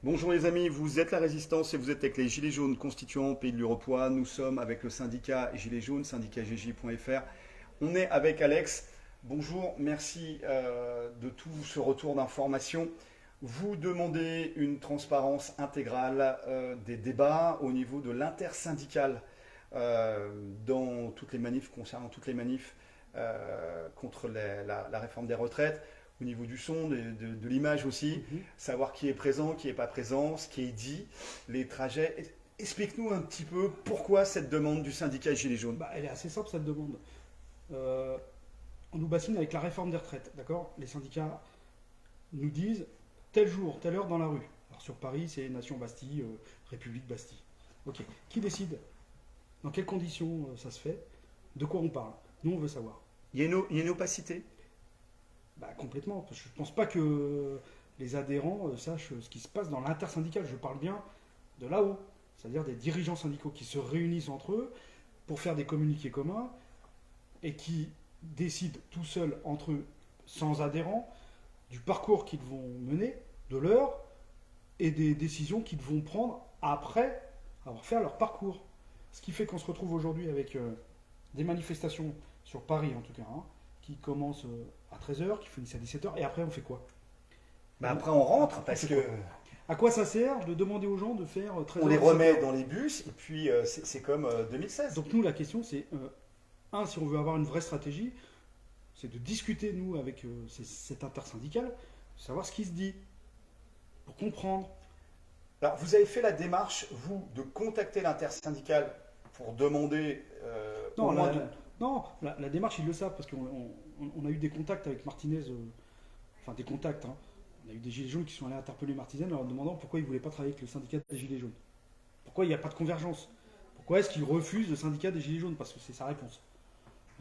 Bonjour les amis, vous êtes la Résistance et vous êtes avec les Gilets jaunes constituants Pays de l'Uropois. Nous sommes avec le syndicat Gilets jaunes, syndicatgj.fr. On est avec Alex. Bonjour, merci de tout ce retour d'information. Vous demandez une transparence intégrale des débats au niveau de l'intersyndicale dans toutes les manifs, concernant toutes les manifs contre la réforme des retraites. Au niveau du son, de l'image aussi, savoir qui est présent, qui n'est pas présent, ce qui est dit, les trajets. Explique-nous un petit peu pourquoi cette demande du syndicat Gilets jaunes. Elle est assez simple cette demande. On nous bassine avec la réforme des retraites, d'accord? Les syndicats nous disent tel jour, telle heure dans la rue. Alors sur Paris, c'est Nation Bastille, République Bastille. Ok. Qui décide? Dans quelles conditions ça se fait? De quoi on parle? Nous, on veut savoir. Il y a une opacité. Complètement. Parce que je ne pense pas que les adhérents sachent ce qui se passe dans l'intersyndical. Je parle bien de là-haut. C'est-à-dire des dirigeants syndicaux qui se réunissent entre eux pour faire des communiqués communs et qui décident tout seuls entre eux, sans adhérents, du parcours qu'ils vont mener, de l'heure, et des décisions qu'ils vont prendre après avoir fait leur parcours. Ce qui fait qu'on se retrouve aujourd'hui avec des manifestations sur Paris en tout cas, qui commencent à 13h, qui finissent à 17h, et après on fait quoi? Après on rentre parce que... À quoi ça sert de demander aux gens de faire 13h? On les remet dans les bus et puis c'est comme 2016. Donc nous la question c'est, si on veut avoir une vraie stratégie, c'est de discuter nous avec cet intersyndical, de savoir ce qui se dit, pour comprendre. Alors vous avez fait la démarche, vous, de contacter l'intersyndicale pour demander... Non, la démarche, ils le savent, parce qu'on a eu des contacts avec Martinez, enfin des contacts, On a eu des Gilets jaunes qui sont allés interpeller Martinez en leur demandant pourquoi ils ne voulaient pas travailler avec le syndicat des Gilets jaunes. Pourquoi il n'y a pas de convergence? Pourquoi est-ce qu'ils refusent le syndicat des Gilets jaunes? Parce que c'est sa réponse.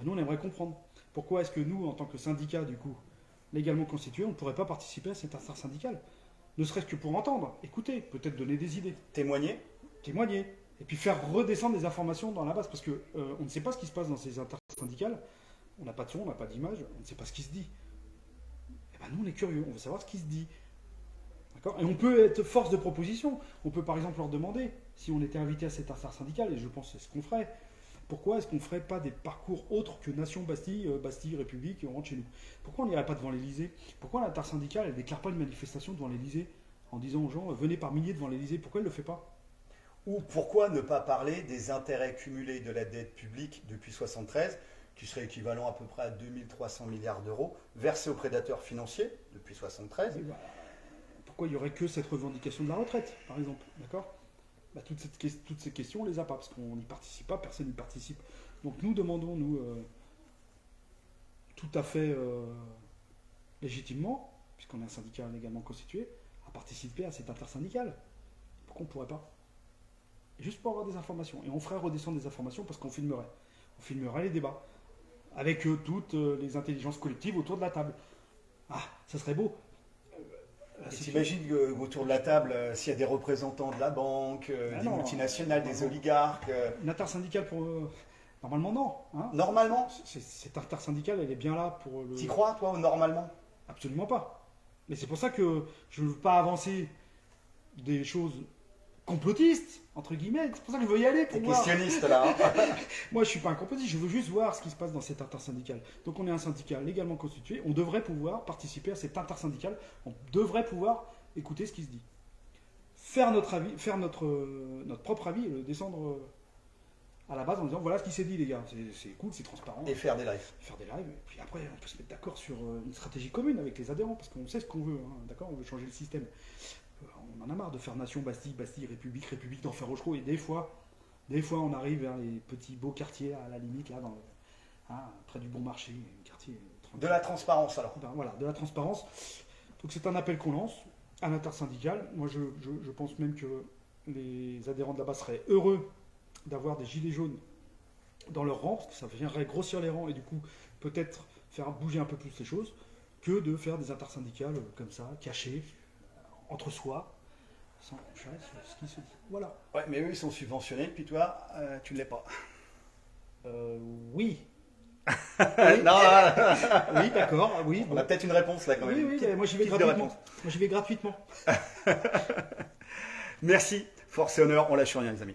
Nous, on aimerait comprendre. Pourquoi est-ce que nous, en tant que syndicat, du coup, légalement constitué, on ne pourrait pas participer à cette intersyndical? Ne serait-ce que pour entendre, écouter, peut-être donner des idées. Témoigner. Et puis faire redescendre des informations dans la base, parce que on ne sait pas ce qui se passe dans ces intersyndicales. On n'a pas de son, on n'a pas d'image, on ne sait pas ce qui se dit. Nous, on est curieux, on veut savoir ce qui se dit. D'accord? Et on peut être force de proposition. On peut par exemple leur demander, si on était invité à cette intersyndicale, et je pense que c'est ce qu'on ferait, pourquoi est-ce qu'on ne ferait pas des parcours autres que Nation Bastille, Bastille, République, on rentre chez nous? Pourquoi on n'irait pas devant l'Elysée? Pourquoi l'intersyndicale, elle ne déclare pas une manifestation devant l'Elysée en disant aux gens, venez par milliers devant l'Elysée? Pourquoi elle ne le fait pas? Ou pourquoi ne pas parler des intérêts cumulés de la dette publique depuis 1973, qui serait équivalent à peu près à 2300 milliards d'euros, versés aux prédateurs financiers depuis 1973. Pourquoi il n'y aurait que cette revendication de la retraite, par exemple? D'accord? Toutes ces questions, on ne les a pas, parce qu'on n'y participe pas, personne n'y participe. Donc nous demandons, tout à fait légitimement, puisqu'on est un syndicat légalement constitué, à participer à cette intersyndicale. Pourquoi on ne pourrait pas? Juste pour avoir des informations. Et on ferait redescendre des informations parce qu'on filmerait. On filmerait les débats. Avec toutes les intelligences collectives autour de la table. Ça serait beau. T'imagines qu'autour de la table, s'il y a des représentants de la banque, des multinationales, des oligarques... Une intersyndicale pour... Normalement, non. Normalement? Cette intersyndicale, elle est bien là pour... T'y crois, toi, normalement? Absolument pas. Mais c'est pour ça que je ne veux pas avancer des choses... complotiste, entre guillemets, c'est pour ça que je veux y aller. T'es questionniste là. Moi je suis pas un complotiste, je veux juste voir ce qui se passe dans cette intersyndicale. Donc on est un syndicat légalement constitué, on devrait pouvoir participer à cette intersyndicale, on devrait pouvoir écouter ce qui se dit. Faire notre avis, faire notre propre avis et le descendre à la base en disant voilà ce qui s'est dit les gars, c'est cool, c'est transparent. Et faire des lives. Et puis après on peut se mettre d'accord sur une stratégie commune avec les adhérents, parce qu'on sait ce qu'on veut, d'accord, on veut changer le système. On en a marre de faire Nation, Bastille, Bastille, République, République, d'enfer Rochereau. Et des fois, on arrive vers les petits beaux quartiers, à la limite, là, près du Bon Marché, un quartier tranquille. De la transparence, alors. Voilà, de la transparence. Donc c'est un appel qu'on lance à l'intersyndicale. Moi, je pense même que les adhérents de là-bas seraient heureux d'avoir des gilets jaunes dans leurs rangs, parce que ça viendrait grossir les rangs et du coup, peut-être faire bouger un peu plus les choses, que de faire des intersyndicales comme ça, cachées, entre soi, sans ce qui se dit. Voilà. Ouais, mais eux, ils sont subventionnés, puis toi, tu ne l'es pas. Oui. Non, oui, d'accord. Oui, on a peut-être une réponse là quand même. Oui, moi j'y vais gratuitement. Merci, force et honneur, on lâche rien les amis.